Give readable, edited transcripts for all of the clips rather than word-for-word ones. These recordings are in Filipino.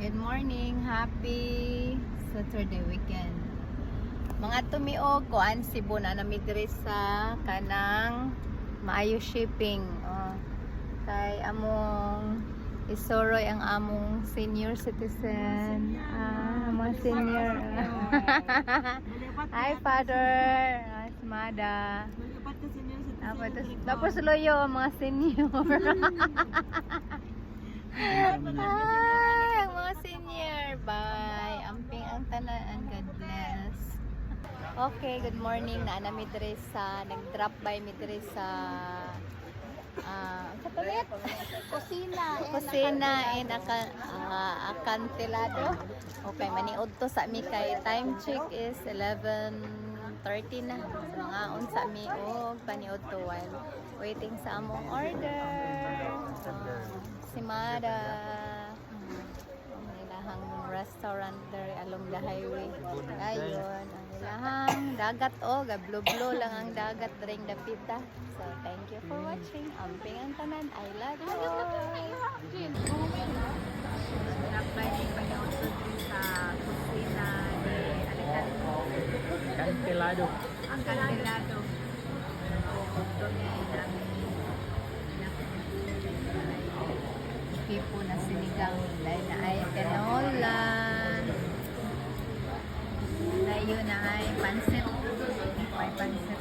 Good morning, happy Saturday weekend. Mga tumiog kuan Cebu na namidiri sa kanang maayo shipping. Kay among isoroy ang among senior citizen. Mga senior. Hi, Father. Si Mada. Tapos loyo mga senior. Ay, ang mga senior. Bye. Amping ang tanan. God bless. Okay, good morning. Naana mi diri sa nag-drop by mi diri sa kapalit kusina in Acantilado. Okay, maniud to sa mi kay time check is 11:30 na. So, mga unsa mi og paniud to while waiting sa among order. Si Mada. Ang ilahang restaurant there along the highway. Ayun, ang ilahang dagat gablo-blo lang ang dagat ring dapita. So, thank you for watching. Amping ang tanan. I love you. Napay ni paniod sa kusina ni Acantilado. Ang Acantilado. Tipo na sinigang. Dahil na ay canola. Dahil na ay pansit. May pansit.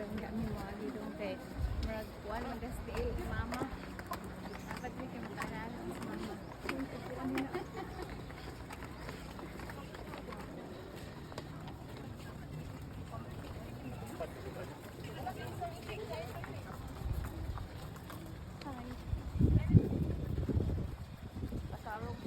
Enggak mewah gitu teh. Meraguan magastil mama. Dapat bikin makanan mama. Hai. Pasarong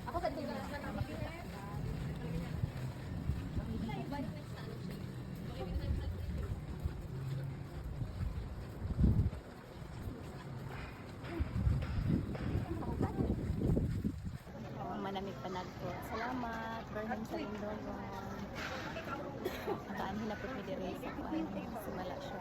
Ako tadi manamig panagpo. Salamat. Berhem sa Lindogon. Kaan hinapot mi diri sa kuan. Sumala siya.